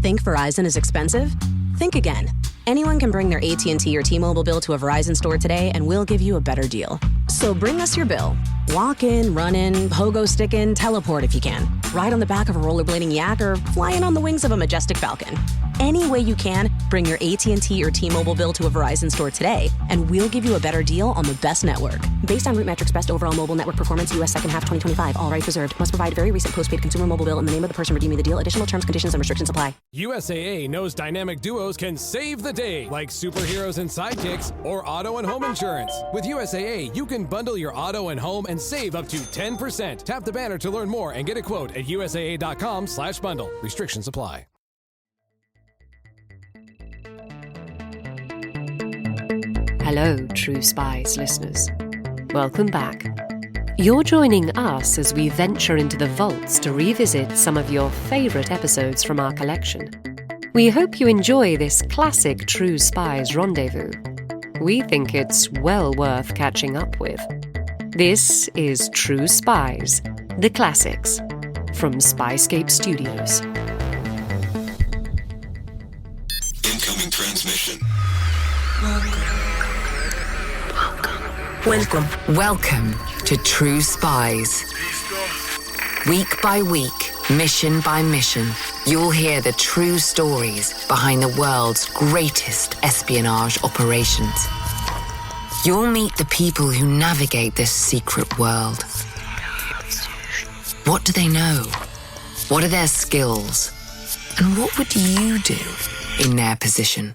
Think Verizon is expensive? Think again. Anyone can bring their AT&T or T-Mobile bill to a Verizon store today and we'll give you a better deal. So bring us your bill. Walk in, run in, pogo stick in, teleport if you can. Ride on the back of a rollerblading yak or fly in on the wings of a majestic falcon. Any way you can, bring your AT&T or T-Mobile bill to a Verizon store today and we'll give you a better deal on the best network. Based on Root Metrics Best Overall Mobile Network Performance, U.S. second half 2025. All rights reserved. Must provide very recent postpaid consumer mobile bill in the name of the person redeeming the deal. Additional terms, conditions, and restrictions apply. USAA knows dynamic duos can save the day, like superheroes and sidekicks or auto and home insurance. With USAA, you can bundle your auto and home and save up to 10%. Tap the banner to learn more and get a quote at USAA.com/bundle. Restrictions apply. Hello, True Spies listeners. Welcome back. You're joining us as we venture into the vaults to revisit some of your favourite episodes from our collection. We hope you enjoy this classic True Spies rendezvous. We think it's well worth catching up with. This is True Spies, the classics, from SPYSCAPE Studios. Incoming transmission. Welcome to True Spies. Week by week, mission by mission, you'll hear the true stories behind the world's greatest espionage operations. You'll meet the people who navigate this secret world. What do they know? What are their skills? And what would you do in their position?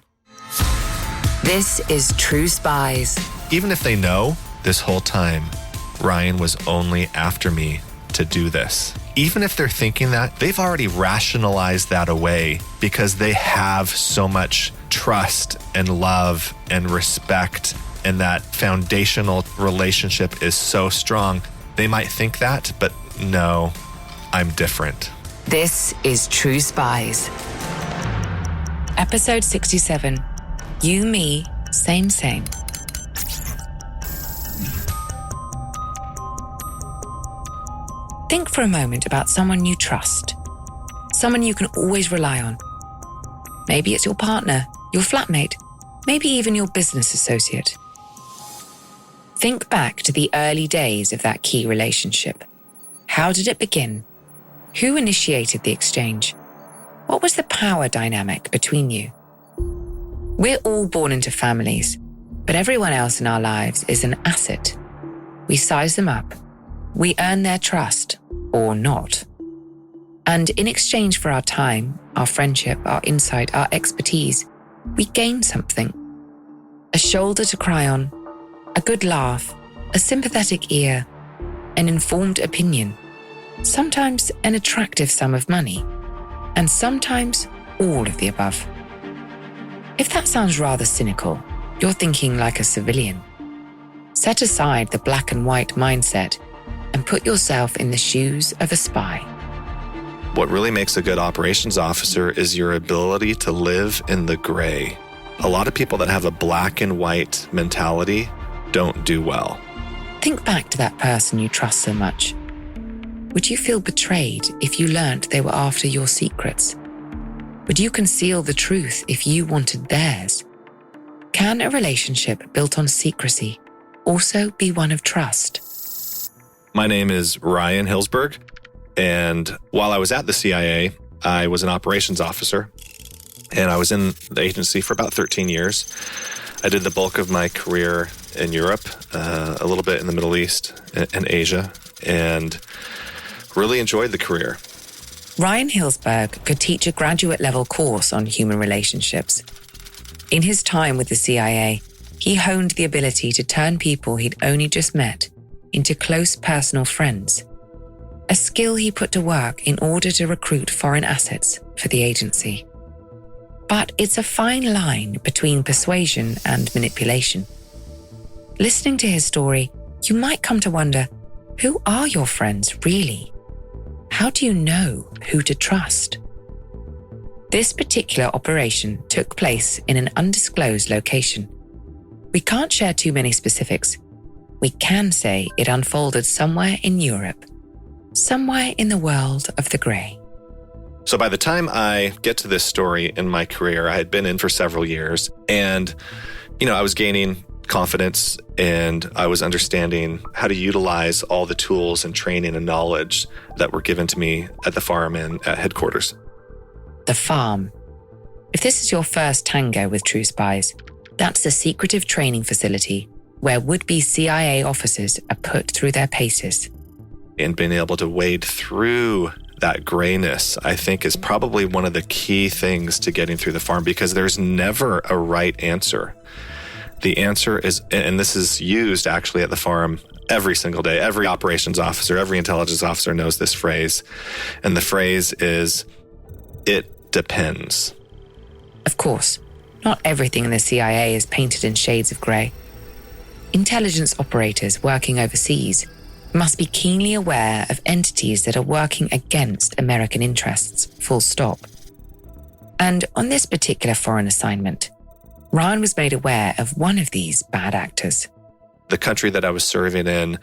This is True Spies. Even if they know, this whole time, Ryan was only after me to do this. Even if they're thinking that, they've already rationalized that away because they have so much trust and love and respect, and that foundational relationship is so strong. They might think that, but no, I'm different. This is True Spies. Episode 67. You, me, same. Think for a moment about someone you trust. Someone you can always rely on. Maybe it's your partner, your flatmate, maybe even your business associate. Think back to the early days of that key relationship. How did it begin? Who initiated the exchange? What was the power dynamic between you? We're all born into families, but everyone else in our lives is an asset. We size them up. We earn their trust, or not. And in exchange for our time, our friendship, our insight, our expertise, we gain something. A shoulder to cry on, a good laugh, a sympathetic ear, an informed opinion, sometimes an attractive sum of money, and sometimes all of the above. If that sounds rather cynical, you're thinking like a civilian. Set aside the black and white mindset and put yourself in the shoes of a spy. What really makes a good operations officer is your ability to live in the gray. A lot of people that have a black and white mentality don't do well. Think back to that person you trust so much. Would you feel betrayed if you learnt they were after your secrets? Would you conceal the truth if you wanted theirs? Can a relationship built on secrecy also be one of trust? My name is Ryan Hillsberg, and while I was at the CIA, I was an operations officer, and I was in the agency for about 13 years. I did the bulk of my career in Europe, a little bit in the Middle East and Asia, and really enjoyed the career. Ryan Hillsberg could teach a graduate-level course on human relationships. In his time with the CIA, he honed the ability to turn people he'd only just met into close personal friends, a skill he put to work in order to recruit foreign assets for the agency. But it's a fine line between persuasion and manipulation. Listening to his story, you might come to wonder, who are your friends really? How do you know who to trust? This particular operation took place in an undisclosed location. We can't share too many specifics. We can say it unfolded somewhere in Europe, somewhere in the world of the grey. So by the time I get to this story in my career, I had been in for several years and, I was gaining confidence and I was understanding how to utilize all the tools and training and knowledge that were given to me at the farm and at headquarters. The farm. If this is your first tango with True Spies, that's a secretive training facility where would-be CIA officers are put through their paces. And being able to wade through that grayness, I think, is probably one of the key things to getting through the farm, because there's never a right answer. The answer is, and this is used actually at the farm every single day, every operations officer, every intelligence officer knows this phrase. And the phrase is, it depends. Of course, not everything in the CIA is painted in shades of grey. Intelligence operators working overseas must be keenly aware of entities that are working against American interests, full stop. And on this particular foreign assignment, Ryan was made aware of one of these bad actors. The country that I was serving in,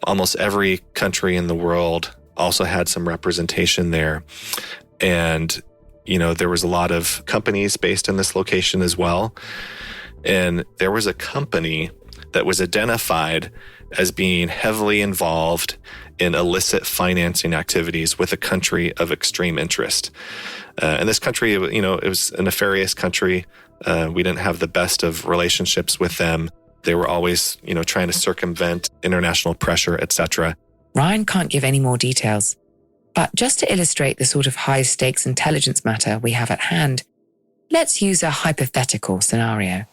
almost every country in the world also had some representation there. And, there was a lot of companies based in this location as well. And there was a company that was identified as being heavily involved in illicit financing activities with a country of extreme interest. And this country, it was a nefarious country. We didn't have the best of relationships with them. They were always, trying to circumvent international pressure, etc. Ryan can't give any more details. But just to illustrate the sort of high-stakes intelligence matter we have at hand, let's use a hypothetical scenario.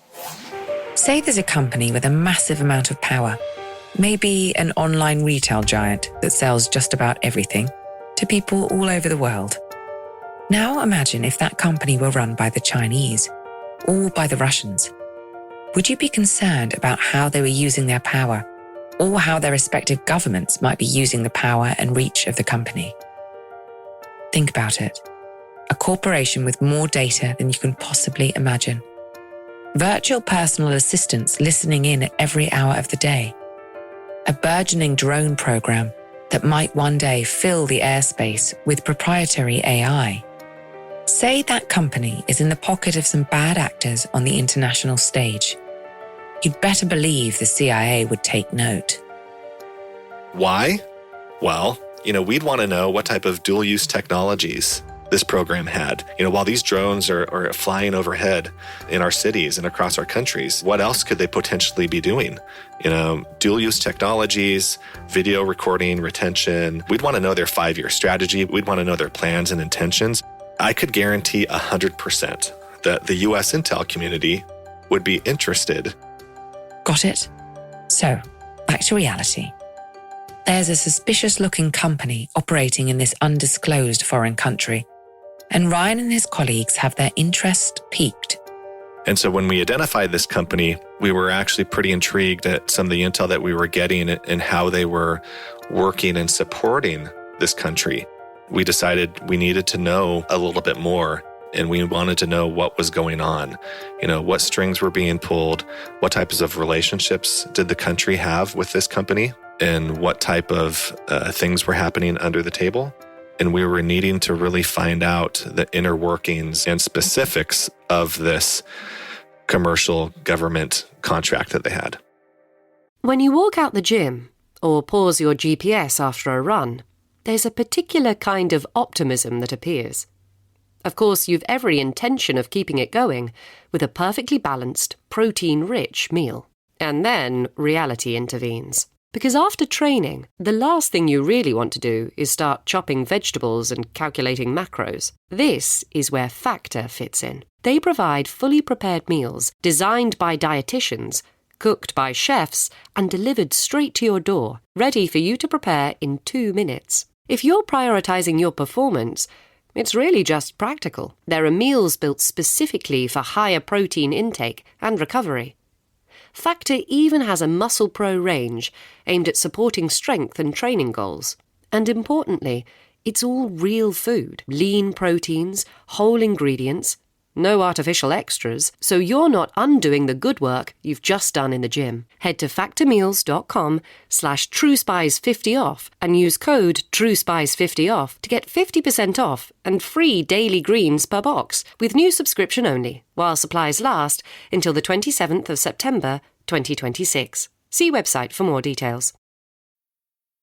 Say there's a company with a massive amount of power, maybe an online retail giant that sells just about everything to people all over the world. Now imagine if that company were run by the Chinese or by the Russians. Would you be concerned about how they were using their power, or how their respective governments might be using the power and reach of the company? Think about it. A corporation with more data than you can possibly imagine. Virtual personal assistants listening in at every hour of the day. A burgeoning drone program that might one day fill the airspace with proprietary AI. Say that company is in the pocket of some bad actors on the international stage. You'd better believe the CIA would take note. Why? Well, we'd want to know what type of dual-use technologies this program had. While these drones are flying overhead in our cities and across our countries, what else could they potentially be doing? Dual-use technologies, video recording, retention. We'd want to know their 5-year strategy. We'd want to know their plans and intentions. I could guarantee 100% that the U.S. intel community would be interested. Got it? So, back to reality. There's a suspicious-looking company operating in this undisclosed foreign country, and Ryan and his colleagues have their interest piqued. And so when we identified this company, we were actually pretty intrigued at some of the intel that we were getting and how they were working and supporting this country. We decided we needed to know a little bit more, and we wanted to know what was going on. What strings were being pulled, what types of relationships did the country have with this company, and what type of things were happening under the table. And we were needing to really find out the inner workings and specifics of this commercial government contract that they had. When you walk out the gym or pause your GPS after a run, there's a particular kind of optimism that appears. Of course, you've every intention of keeping it going with a perfectly balanced, protein-rich meal. And then reality intervenes. Because after training, the last thing you really want to do is start chopping vegetables and calculating macros. This is where Factor fits in. They provide fully prepared meals designed by dietitians, cooked by chefs, and delivered straight to your door, ready for you to prepare in 2 minutes. If you're prioritizing your performance, it's really just practical. There are meals built specifically for higher protein intake and recovery. Factor even has a Muscle Pro range aimed at supporting strength and training goals. And importantly, it's all real food, lean proteins, whole ingredients, no artificial extras, so you're not undoing the good work you've just done in the gym. Head to factormeals.com/TrueSpies50off and use code TrueSpies50off to get 50% off and free daily greens per box with new subscription only, while supplies last until the 27th of September 2026. See website for more details.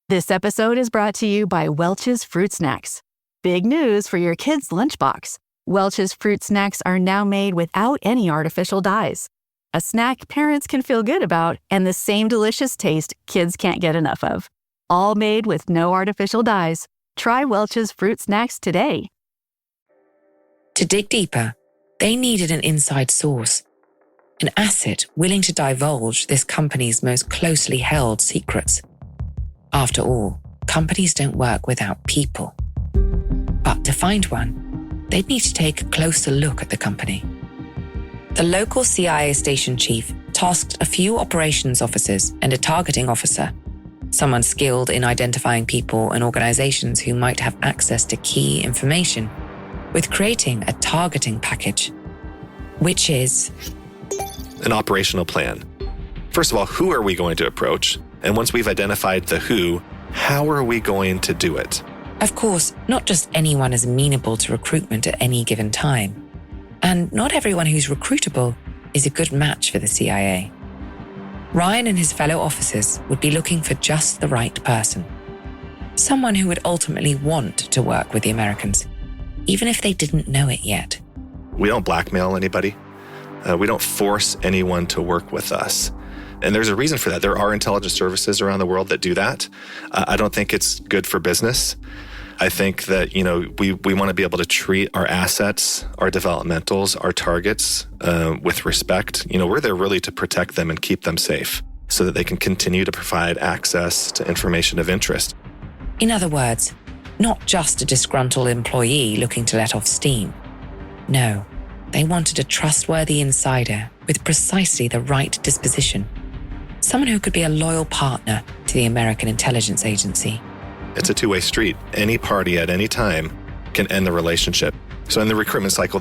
This episode is brought to you by Welch's Fruit Snacks. Big news for your kids' lunchbox. Welch's Fruit Snacks are now made without any artificial dyes. A snack parents can feel good about and the same delicious taste kids can't get enough of. All made with no artificial dyes. Try Welch's Fruit Snacks today. To dig deeper, they needed an inside source, an asset willing to divulge this company's most closely held secrets. After all, companies don't work without people. But to find one, they'd need to take a closer look at the company. The local CIA station chief tasked a few operations officers and a targeting officer, someone skilled in identifying people and organizations who might have access to key information, with creating a targeting package, which is an operational plan. First of all, who are we going to approach? And once we've identified the who, how are we going to do it? Of course, not just anyone is amenable to recruitment at any given time. And not everyone who's recruitable is a good match for the CIA. Ryan and his fellow officers would be looking for just the right person. Someone who would ultimately want to work with the Americans, even if they didn't know it yet. We don't blackmail anybody. We don't force anyone to work with us. And there's a reason for that. There are intelligence services around the world that do that. I don't think it's good for business. I think that, we want to be able to treat our assets, our developmentals, our targets with respect. We're there really to protect them and keep them safe so that they can continue to provide access to information of interest. In other words, not just a disgruntled employee looking to let off steam. No, they wanted a trustworthy insider with precisely the right disposition. Someone who could be a loyal partner to the American intelligence agency. It's a two-way street. Any party at any time can end the relationship. So in the recruitment cycle,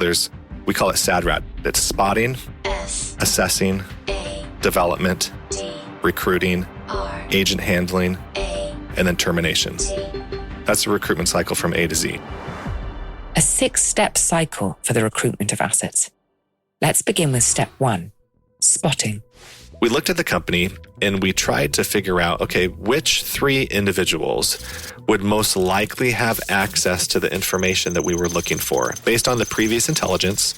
we call it SADRAT. It's spotting, assessing, development, recruiting, agent handling, and then terminations. That's the recruitment cycle from A to Z. A 6-step cycle for the recruitment of assets. Let's begin with step 1, spotting. We looked at the company and we tried to figure out, which 3 individuals would most likely have access to the information that we were looking for based on the previous intelligence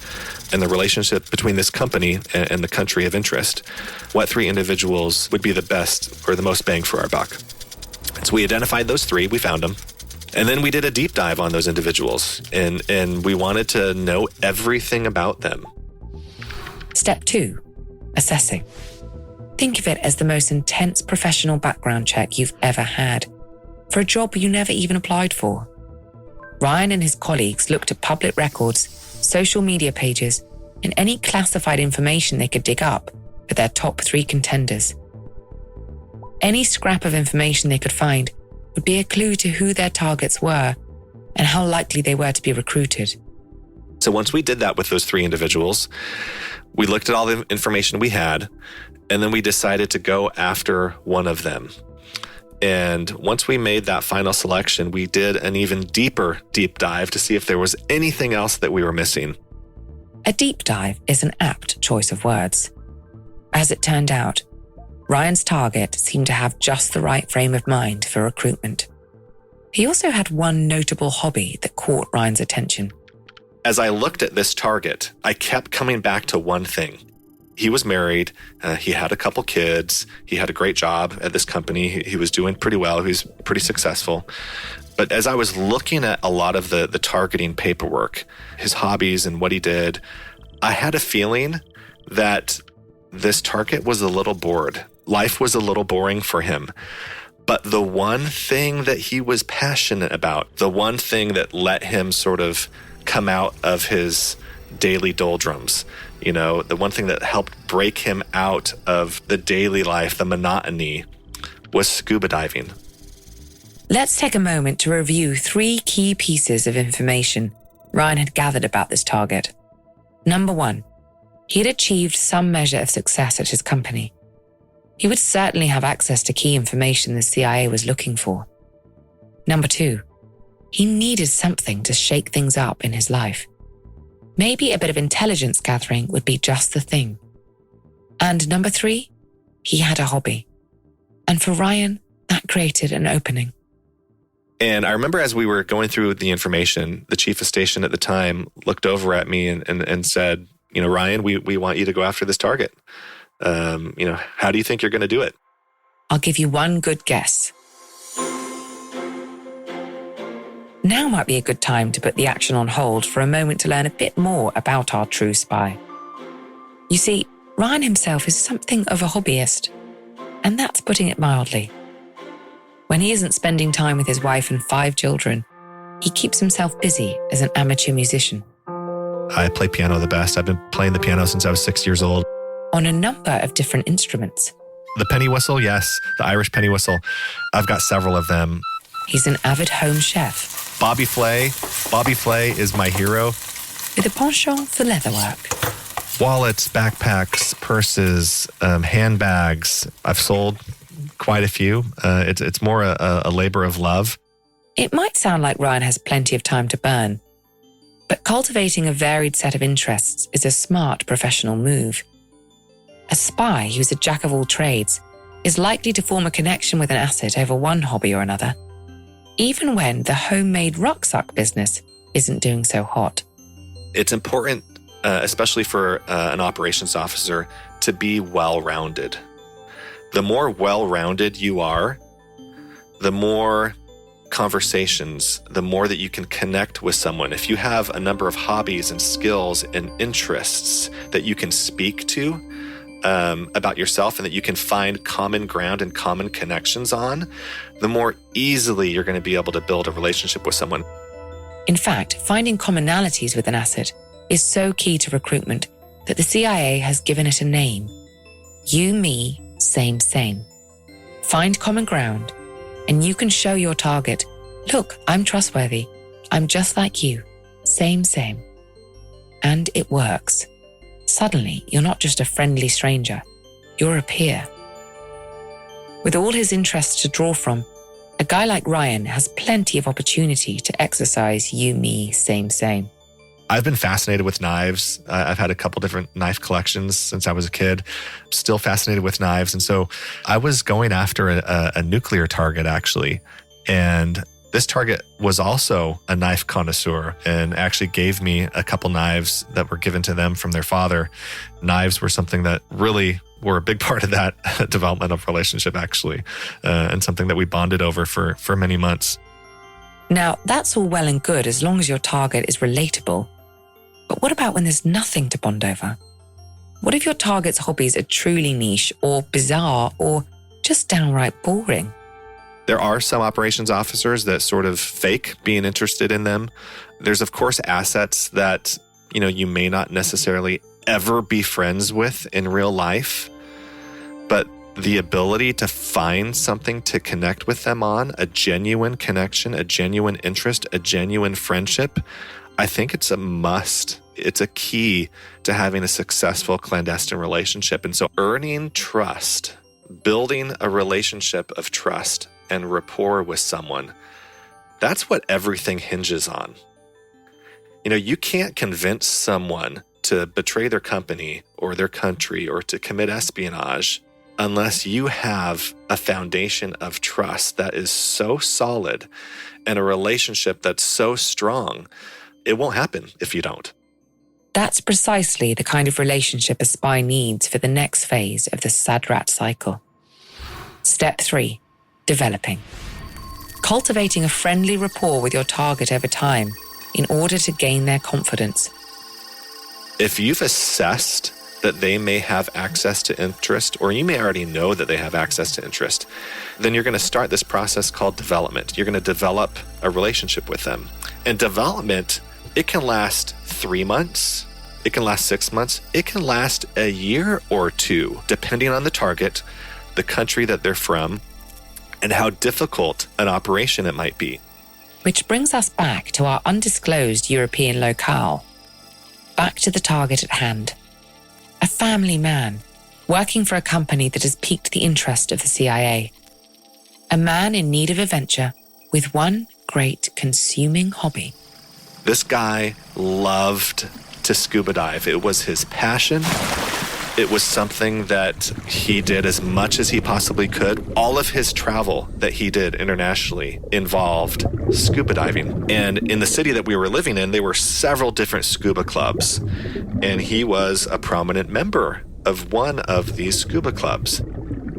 and the relationship between this company and the country of interest. What 3 individuals would be the best or the most bang for our buck? So we identified those 3, we found them. And then we did a deep dive on those individuals and we wanted to know everything about them. Step 2, assessing. Think of it as the most intense professional background check you've ever had for a job you never even applied for. Ryan and his colleagues looked at public records, social media pages, and any classified information they could dig up for their top 3 contenders. Any scrap of information they could find would be a clue to who their targets were and how likely they were to be recruited. So once we did that with those 3 individuals, we looked at all the information we had, and then we decided to go after one of them. And once we made that final selection, we did an even deeper deep dive to see if there was anything else that we were missing. A deep dive is an apt choice of words. As it turned out, Ryan's target seemed to have just the right frame of mind for recruitment. He also had one notable hobby that caught Ryan's attention. As I looked at this target, I kept coming back to one thing. He was married, he had a couple kids, he had a great job at this company, he was doing pretty well, he was pretty successful. But as I was looking at a lot of the targeting paperwork, his hobbies and what he did, I had a feeling that this target was a little bored. Life was a little boring for him. But the one thing that he was passionate about, the one thing that let him sort of come out of his daily doldrums, the one thing that helped break him out of the daily life, the monotony, was scuba diving. Let's take a moment to review 3 key pieces of information Ryan had gathered about this target. Number 1, he had achieved some measure of success at his company. He would certainly have access to key information the CIA was looking for. Number 2, he needed something to shake things up in his life. Maybe a bit of intelligence gathering would be just the thing. And number 3, he had a hobby. And for Ryan, that created an opening. And I remember as we were going through the information, the chief of station at the time looked over at me and said, Ryan, we want you to go after this target. How do you think you're going to do it? I'll give you one good guess. Now might be a good time to put the action on hold for a moment to learn a bit more about our true spy. You see, Ryan himself is something of a hobbyist, and that's putting it mildly. When he isn't spending time with his wife and 5 children, he keeps himself busy as an amateur musician. I play piano the best. I've been playing the piano since I was 6 years old. On a number of different instruments. The penny whistle, yes. The Irish penny whistle. I've got several of them. He's an avid home chef. Bobby Flay. Bobby Flay is my hero. With a penchant for leatherwork. Wallets, backpacks, purses, handbags. I've sold quite a few. It's more a labor of love. It might sound like Ryan has plenty of time to burn, but cultivating a varied set of interests is a smart professional move. A spy who's a jack of all trades is likely to form a connection with an asset over one hobby or another, even when the homemade rucksack business isn't doing so hot. It's important, especially for an operations officer, to be well-rounded. The more well-rounded you are, the more conversations, the more that you can connect with someone. If you have a number of hobbies and skills and interests that you can speak to about yourself and that you can find common ground and common connections on, the more easily you're going to be able to build a relationship with someone. In fact, finding commonalities with an asset is so key to recruitment that the CIA has given it a name. You, me, same. Find common ground, and you can show your target, look, I'm trustworthy. I'm just like you. Same. And it works. Suddenly, you're not just a friendly stranger. You're a peer. With all his interests to draw from, a guy like Ryan has plenty of opportunity to exercise you, me, same. I've been fascinated with knives. I've had a couple different knife collections since I was a kid. Still fascinated with knives. And so I was going after a nuclear target, actually. And this target was also a knife connoisseur and actually gave me a couple knives that were given to them from their father. Knives were something that really were a big part of that developmental relationship, actually, and something that we bonded over for many months. Now, that's all well and good as long as your target is relatable. But what about when there's nothing to bond over? What if your target's hobbies are truly niche or bizarre or just downright boring? There are some operations officers that sort of fake being interested in them. There's, of course, assets that, you may not necessarily ever be friends with in real life, but the ability to find something to connect with them on, a genuine connection, a genuine interest, a genuine friendship, I think it's a must. It's a key to having a successful clandestine relationship. And so earning trust, building a relationship of trust and rapport with someone, that's what everything hinges on. You can't convince someone to betray their company or their country or to commit espionage unless you have a foundation of trust that is so solid and a relationship that's so strong. It won't happen if you don't. That's precisely the kind of relationship a spy needs for the next phase of the Sadrat cycle. Step 3, developing. Cultivating a friendly rapport with your target over time in order to gain their confidence. If you've assessed that they may have access to interest, or you may already know that they have access to interest, then you're going to start this process called development. You're going to develop a relationship with them. And development, it can last 3 months, it can last 6 months, it can last a year or two, depending on the target, the country that they're from, and how difficult an operation it might be. Which brings us back to our undisclosed European locale. back to the target at hand. A family man, working for a company that has piqued the interest of the CIA. A man in need of adventure with one great consuming hobby. This guy loved to scuba dive. It was his passion. It was something that he did as much as he possibly could. All of his travel that he did internationally involved scuba diving. And in the city that we were living in, there were several different scuba clubs. And he was a prominent member of one of these scuba clubs.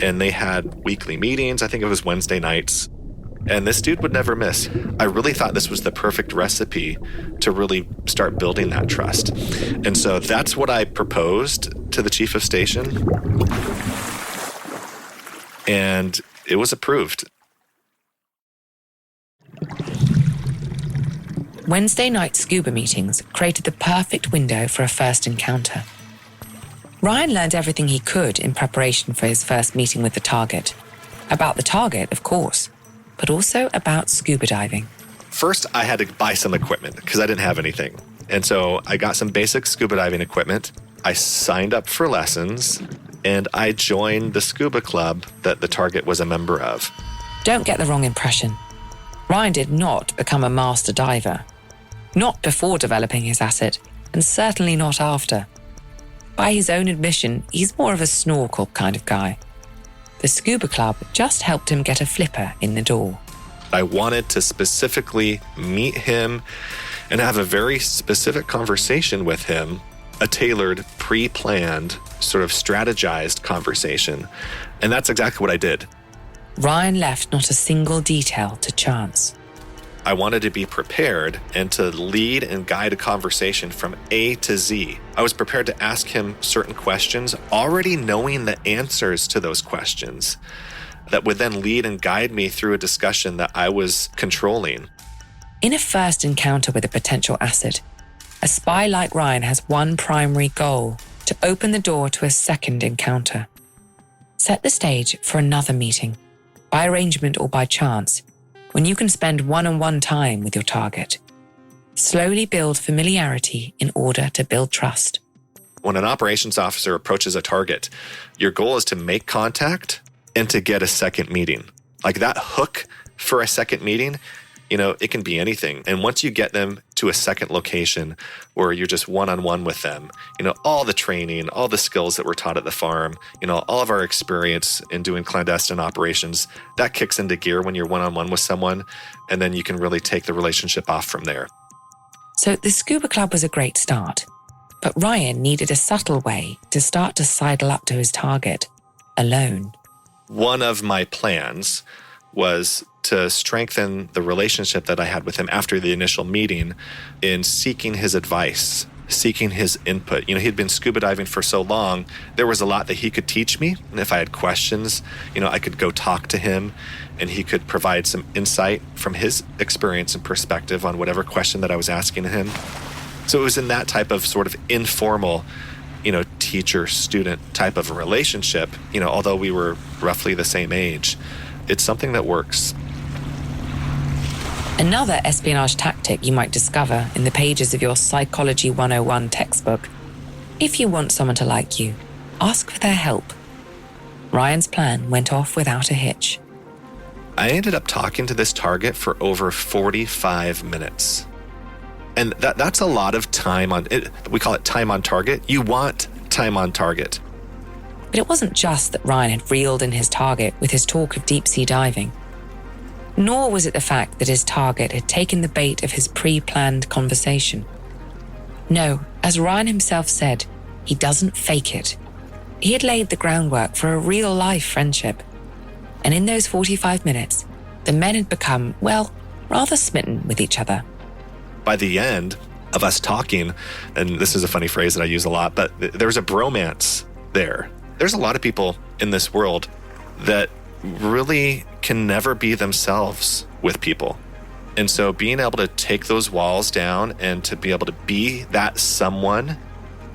And they had weekly meetings. I think it was Wednesday nights. And this dude would never miss. I really thought this was the perfect recipe to really start building that trust. And so that's what I proposed to the chief of station. And it was approved. Wednesday night scuba meetings created the perfect window for a first encounter. Ryan learned everything he could in preparation for his first meeting with the target. About the target, of course, but also about scuba diving. First, I had to buy some equipment because I didn't have anything. And so I got some basic scuba diving equipment. I signed up for lessons, and I joined the scuba club that the target was a member of. Don't get the wrong impression. Ryan did not become a master diver. Not before developing his asset, and certainly not after. By his own admission, he's more of a snorkel kind of guy. The scuba club just helped him get a flipper in the door. I wanted to specifically meet him and have a very specific conversation with him, a tailored, pre-planned, sort of strategized conversation. And that's exactly what I did. Ryan left not a single detail to chance. I wanted to be prepared and to lead and guide a conversation from A to Z. I was prepared to ask him certain questions, already knowing the answers to those questions that would then lead and guide me through a discussion that I was controlling. In a first encounter with a potential asset, a spy like Ryan has one primary goal: to open the door to a second encounter. Set the stage for another meeting, by arrangement or by chance, when you can spend one-on-one time with your target. Slowly build familiarity in order to build trust. When an operations officer approaches a target, your goal is to make contact and to get a second meeting. Like that hook for a second meeting, it can be anything. And once you get them to a second location where you're just one-on-one with them, all the training, all the skills that we're taught at the farm, all of our experience in doing clandestine operations, that kicks into gear when you're one-on-one with someone, and then you can really take the relationship off from there. So the scuba club was a great start, but Ryan needed a subtle way to start to sidle up to his target, alone. One of my plans was to strengthen the relationship that I had with him after the initial meeting in seeking his advice, seeking his input. He'd been scuba diving for so long, there was a lot that he could teach me. And if I had questions, I could go talk to him and he could provide some insight from his experience and perspective on whatever question that I was asking him. So it was in that type of sort of informal, teacher-student type of a relationship, although we were roughly the same age. It's something that works. Another espionage tactic you might discover in the pages of your Psychology 101 textbook. If you want someone to like you, ask for their help. Ryan's plan went off without a hitch. I ended up talking to this target for over 45 minutes. And that's a lot of time on it. We call it time on target. You want time on target. But it wasn't just that Ryan had reeled in his target with his talk of deep-sea diving. Nor was it the fact that his target had taken the bait of his pre-planned conversation. No, as Ryan himself said, he doesn't fake it. He had laid the groundwork for a real-life friendship. And in those 45 minutes, the men had become, rather smitten with each other. By the end of us talking, and this is a funny phrase that I use a lot, but there was a bromance there. There's a lot of people in this world that really can never be themselves with people. And so being able to take those walls down and to be able to be that someone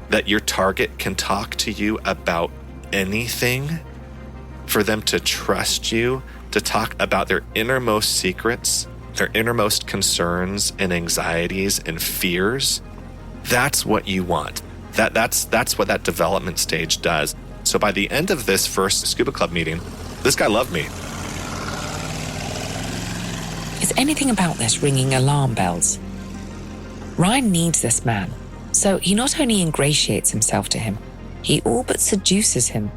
that your target can talk to you about anything, for them to trust you, to talk about their innermost secrets, their innermost concerns and anxieties and fears, That's what you want. That's what that development stage does. So by the end of this first scuba club meeting, this guy loved me. Is anything about this ringing alarm bells? Ryan needs this man, so he not only ingratiates himself to him, he all but seduces him.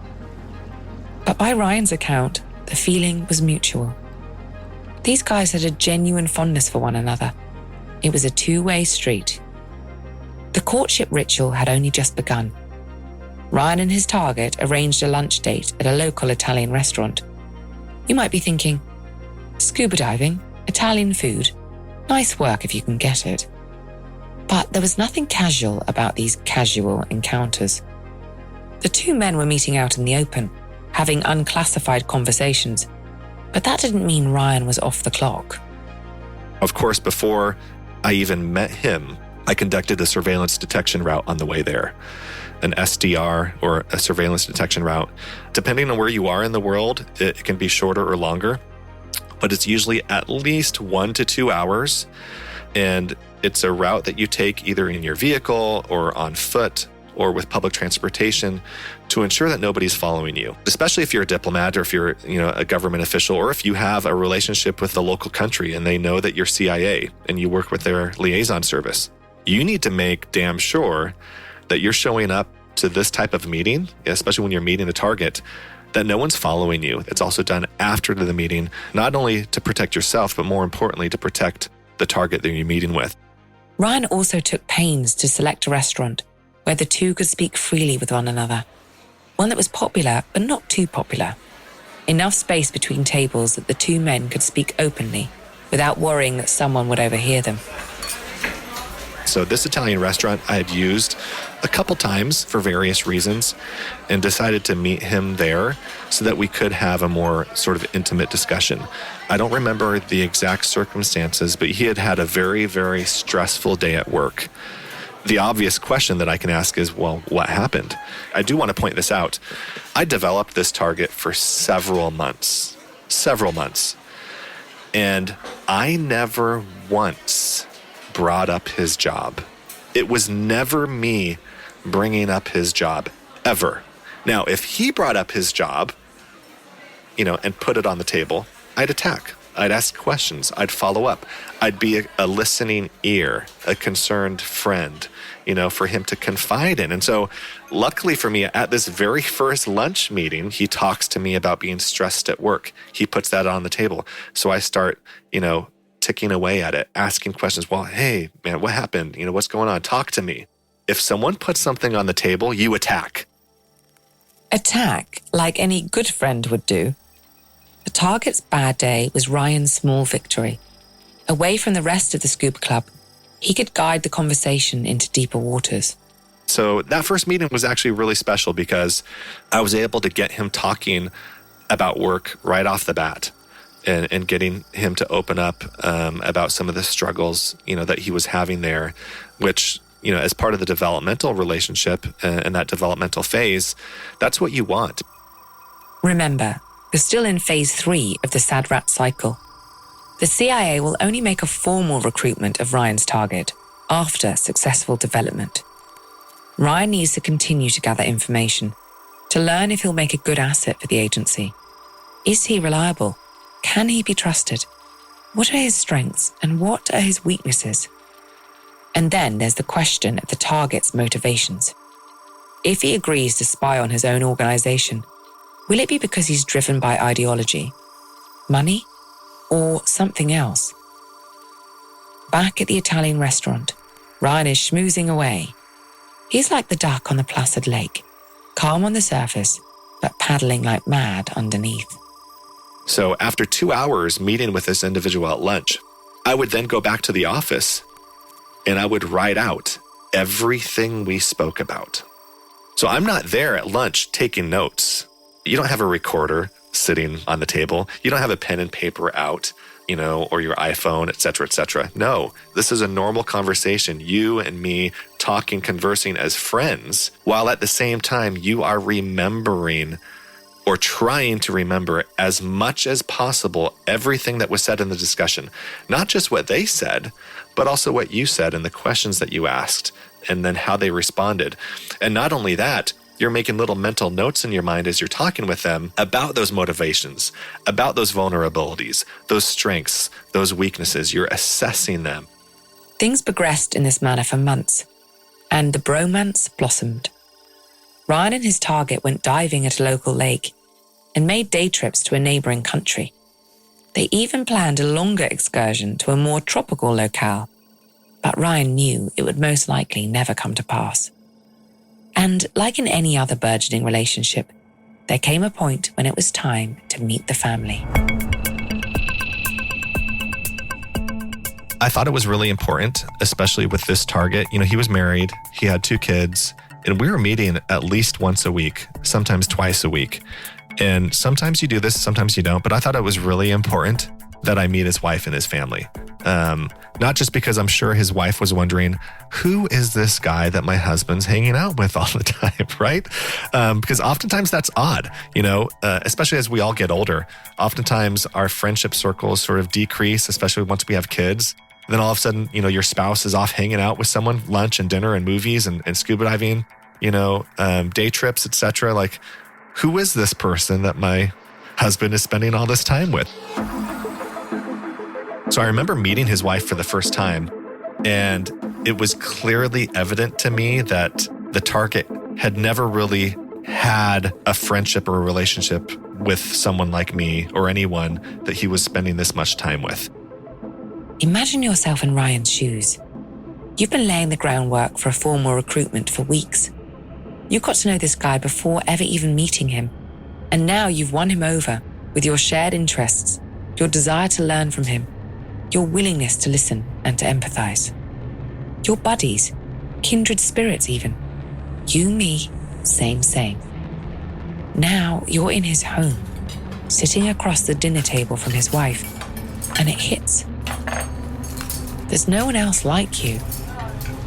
But by Ryan's account, the feeling was mutual. These guys had a genuine fondness for one another. It was a two-way street. The courtship ritual had only just begun. Ryan and his target arranged a lunch date at a local Italian restaurant. You might be thinking, scuba diving, Italian food, nice work if you can get it. But there was nothing casual about these casual encounters. The two men were meeting out in the open, having unclassified conversations, but that didn't mean Ryan was off the clock. Of course, before I even met him, I conducted a surveillance detection route on the way there. An SDR, or a surveillance detection route. Depending on where you are in the world, it can be shorter or longer, but it's usually at least 1 to 2 hours. And it's a route that you take either in your vehicle or on foot or with public transportation to ensure that nobody's following you, especially if you're a diplomat or if you're a government official, or if you have a relationship with the local country and they know that you're CIA and you work with their liaison service. You need to make damn sure that you're showing up to this type of meeting, especially when you're meeting a target, that no one's following you. It's also done after the meeting, not only to protect yourself, but more importantly, to protect the target that you're meeting with. Ryan also took pains to select a restaurant where the two could speak freely with one another. One that was popular, but not too popular. Enough space between tables that the two men could speak openly without worrying that someone would overhear them. So this Italian restaurant I had used a couple times for various reasons and decided to meet him there so that we could have a more sort of intimate discussion. I don't remember the exact circumstances, but he had had a very, very stressful day at work. The obvious question that I can ask is, well, what happened? I do want to point this out. I developed this target for several months. And I never once brought up his job. It was never me bringing up his job, ever. Now, if he brought up his job, and put it on the table, I'd attack. I'd ask questions. I'd follow up. I'd be a listening ear, a concerned friend, for him to confide in. And so luckily for me, at this very first lunch meeting, he talks to me about being stressed at work. He puts that on the table. So I start, ticking away at it, asking questions. Well, hey, man, what happened? What's going on? Talk to me. If someone puts something on the table, you attack. Attack, like any good friend would do. The target's bad day was Ryan's small victory. Away from the rest of the scuba club, he could guide the conversation into deeper waters. So that first meeting was actually really special because I was able to get him talking about work right off the bat. And getting him to open up about some of the struggles, that he was having there, which, as part of the developmental relationship and that developmental phase, that's what you want. Remember, we're still in phase 3 of the sad rat cycle. The CIA will only make a formal recruitment of Ryan's target after successful development. Ryan needs to continue to gather information to learn if he'll make a good asset for the agency. Is he reliable? Can he be trusted? What are his strengths and what are his weaknesses? And then there's the question of the target's motivations. If he agrees to spy on his own organization, will it be because he's driven by ideology, money, or something else? Back at the Italian restaurant, Ryan is schmoozing away. He's like the duck on the placid lake, calm on the surface, but paddling like mad underneath. So after 2 hours meeting with this individual at lunch, I would then go back to the office and I would write out everything we spoke about. So I'm not there at lunch taking notes. You don't have a recorder sitting on the table. You don't have a pen and paper out, or your iPhone, et cetera, et cetera. No, this is a normal conversation. You and me talking, conversing as friends, while at the same time you are remembering or trying to remember as much as possible everything that was said in the discussion. Not just what they said, but also what you said and the questions that you asked and then how they responded. And not only that, you're making little mental notes in your mind as you're talking with them about those motivations, about those vulnerabilities, those strengths, those weaknesses. You're assessing them. Things progressed in this manner for months, and the bromance blossomed. Ryan and his target went diving at a local lake and made day trips to a neighboring country. They even planned a longer excursion to a more tropical locale, but Ryan knew it would most likely never come to pass. And like in any other burgeoning relationship, there came a point when it was time to meet the family. I thought it was really important, especially with this target. He was married, he had 2 kids, and we were meeting at least once a week, sometimes twice a week. And sometimes you do this, sometimes you don't, but I thought it was really important that I meet his wife and his family. Not just because I'm sure his wife was wondering, who is this guy that my husband's hanging out with all the time, right? Because oftentimes that's odd, especially as we all get older. Oftentimes our friendship circles sort of decrease, especially once we have kids. And then all of a sudden, your spouse is off hanging out with someone, lunch and dinner and movies and scuba diving, day trips, etc. Like, who is this person that my husband is spending all this time with? So I remember meeting his wife for the first time, and it was clearly evident to me that the target had never really had a friendship or a relationship with someone like me or anyone that he was spending this much time with. Imagine yourself in Ryan's shoes. You've been laying the groundwork for a formal recruitment for weeks. You got to know this guy before ever even meeting him, and now you've won him over with your shared interests, your desire to learn from him, your willingness to listen and to empathize. Your buddies, kindred spirits even. You, me, same. Now you're in his home, sitting across the dinner table from his wife, and it hits. There's no one else like you.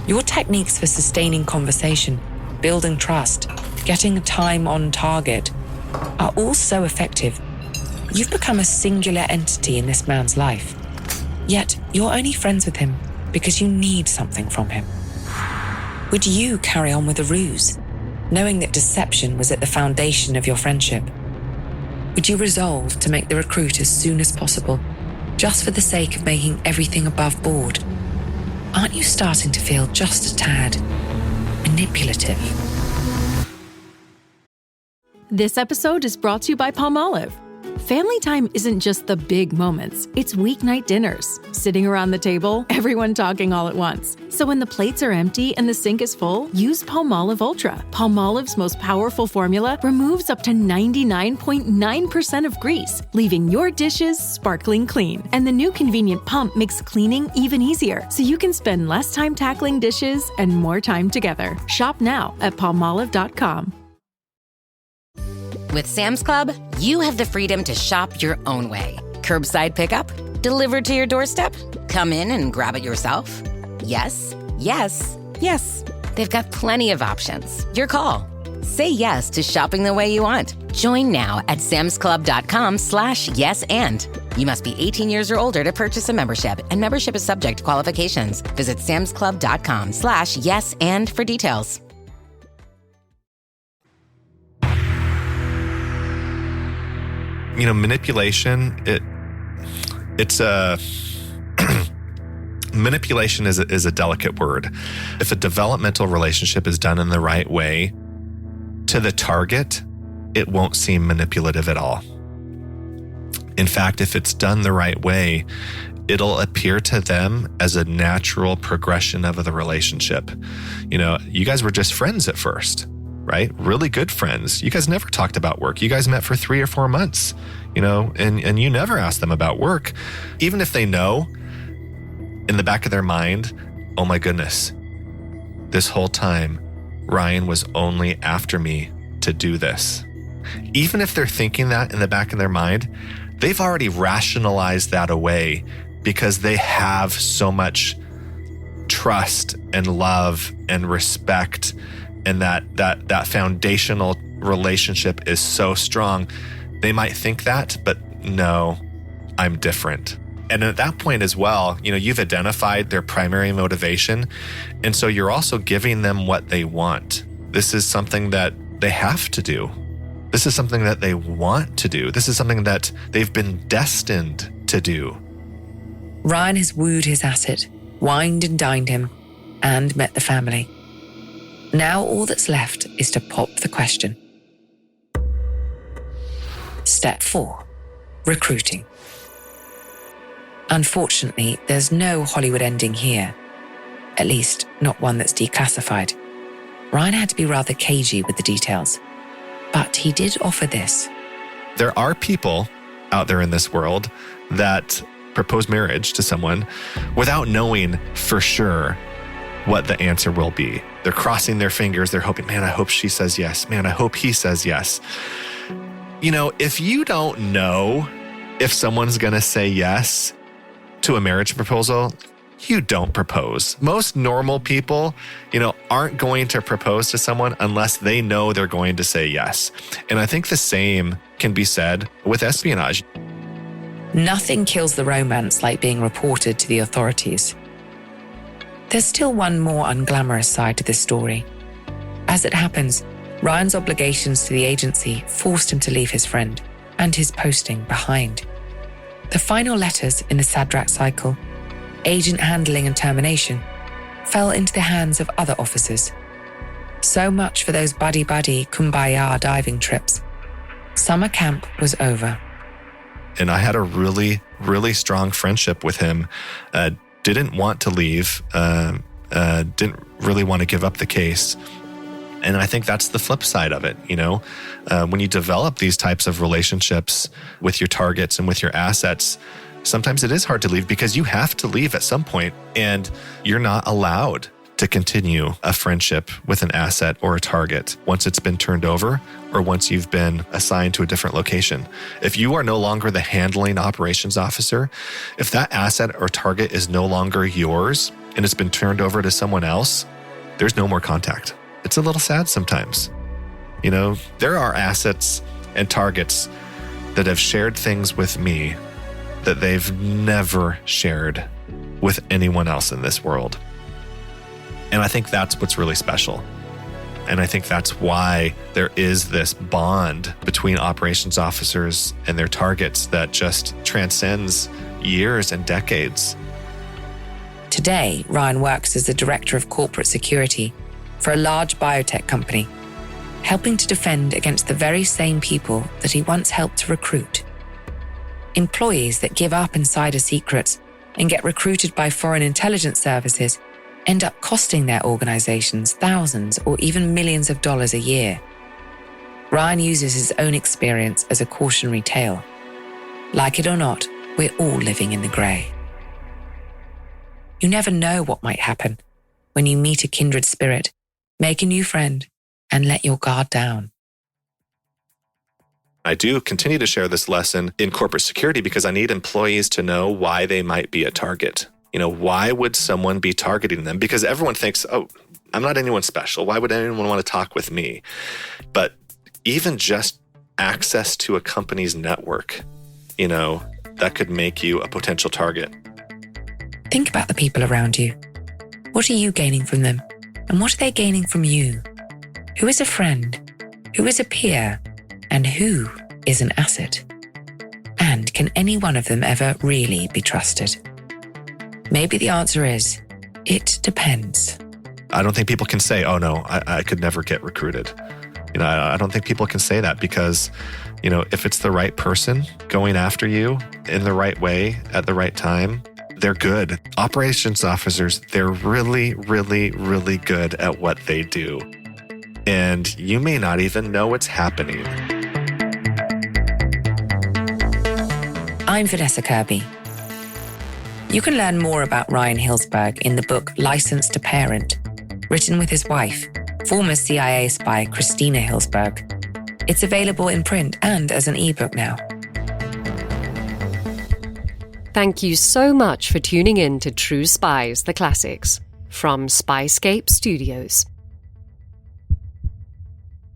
Your techniques for sustaining conversation, building trust, getting a time on target are all so effective. You've become a singular entity in this man's life. Yet you're only friends with him because you need something from him. Would you carry on with a ruse, knowing that deception was at the foundation of your friendship? Would you resolve to make the recruit as soon as possible, just for the sake of making everything above board? Aren't you starting to feel just a tad manipulative? This episode is brought to you by Palmolive. Family time isn't just the big moments. It's weeknight dinners, sitting around the table, everyone talking all at once. So when the plates are empty and the sink is full, use Palmolive Ultra. Palmolive's most powerful formula removes up to 99.9% of grease, leaving your dishes sparkling clean. And the new convenient pump makes cleaning even easier, so you can spend less time tackling dishes and more time together. Shop now at palmolive.com. With Sam's Club, you have the freedom to shop your own way. Curbside pickup? Delivered to your doorstep? Come in and grab it yourself? Yes, yes, yes. They've got plenty of options. Your call. Say yes to shopping the way you want. Join now at samsclub.com/yes and. You must be 18 years or older to purchase a membership, and membership is subject to qualifications. Visit samsclub.com/yes and for details. Manipulation, manipulation is a delicate word. If a developmental relationship is done in the right way, to the target, it won't seem manipulative at all. In fact, if it's done the right way, it'll appear to them as a natural progression of the relationship. You guys were just friends at first, right? Really good friends. You guys never talked about work. You guys met for 3 or 4 months, and you never asked them about work. Even if they know in the back of their mind, oh my goodness, this whole time, Ryan was only after me to do this. Even if they're thinking that in the back of their mind, they've already rationalized that away because they have so much trust and love and respect, and that foundational relationship is so strong. They might think that, but no, I'm different. And at that point as well, you've identified their primary motivation. And so you're also giving them what they want. This is something that they have to do. This is something that they want to do. This is something that they've been destined to do. Ryan has wooed his asset, wined and dined him, and met the family. Now all that's left is to pop the question. Step 4. Recruiting. Unfortunately, there's no Hollywood ending here. At least, not one that's declassified. Ryan had to be rather cagey with the details. But he did offer this. There are people out there in this world that propose marriage to someone without knowing for sure what the answer will be. They're crossing their fingers. They're hoping, man, I hope she says yes. Man, I hope he says yes. If you don't know if someone's going to say yes to a marriage proposal, you don't propose. Most normal people, aren't going to propose to someone unless they know they're going to say yes. And I think the same can be said with espionage. Nothing kills the romance like being reported to the authorities. There's still one more unglamorous side to this story. As it happens, Ryan's obligations to the agency forced him to leave his friend and his posting behind. The final letters in the Sadrak cycle, agent handling and termination, fell into the hands of other officers. So much for those buddy-buddy kumbaya diving trips. Summer camp was over. And I had a really, really strong friendship with him. Didn't want to leave, didn't really want to give up the case. And I think that's the flip side of it, when you develop these types of relationships with your targets and with your assets, sometimes it is hard to leave because you have to leave at some point and you're not allowed to continue a friendship with an asset or a target once it's been turned over or once you've been assigned to a different location. If you are no longer the handling operations officer, if that asset or target is no longer yours and it's been turned over to someone else, there's no more contact. It's a little sad sometimes. There are assets and targets that have shared things with me that they've never shared with anyone else in this world. And I think that's what's really special. And I think that's why there is this bond between operations officers and their targets that just transcends years and decades. Today, Ryan works as the director of corporate security for a large biotech company, helping to defend against the very same people that he once helped to recruit. Employees that give up insider secrets and get recruited by foreign intelligence services end up costing their organizations thousands or even millions of dollars a year. Ryan uses his own experience as a cautionary tale. Like it or not, we're all living in the grey. You never know what might happen when you meet a kindred spirit, make a new friend, and let your guard down. I do continue to share this lesson in corporate security because I need employees to know why they might be a target. Why would someone be targeting them? Because everyone thinks, oh, I'm not anyone special. Why would anyone want to talk with me? But even just access to a company's network, that could make you a potential target. Think about the people around you. What are you gaining from them? And what are they gaining from you? Who is a friend? Who is a peer? And who is an asset? And can any one of them ever really be trusted? Maybe the answer is, it depends. I don't think people can say, oh no, I could never get recruited. I don't think people can say that because, if it's the right person going after you in the right way at the right time, they're good. Operations officers, they're really, really, really good at what they do. And you may not even know what's happening. I'm Vanessa Kirby. You can learn more about Ryan Hillsberg in the book License to Parent, written with his wife, former CIA spy Christina Hillsberg. It's available in print and as an ebook now. Thank you so much for tuning in to True Spies, the Classics, from SPYSCAPE Studios.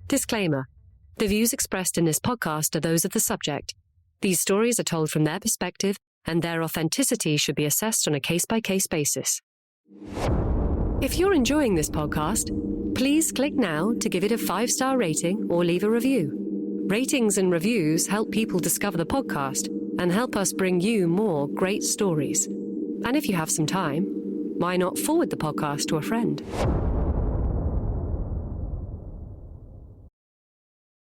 Disclaimer. The views expressed in this podcast are those of the subject. These stories are told from their perspective and their authenticity should be assessed on a case-by-case basis. If you're enjoying this podcast, please click now to give it a 5-star rating or leave a review. Ratings and reviews help people discover the podcast and help us bring you more great stories. And if you have some time, why not forward the podcast to a friend?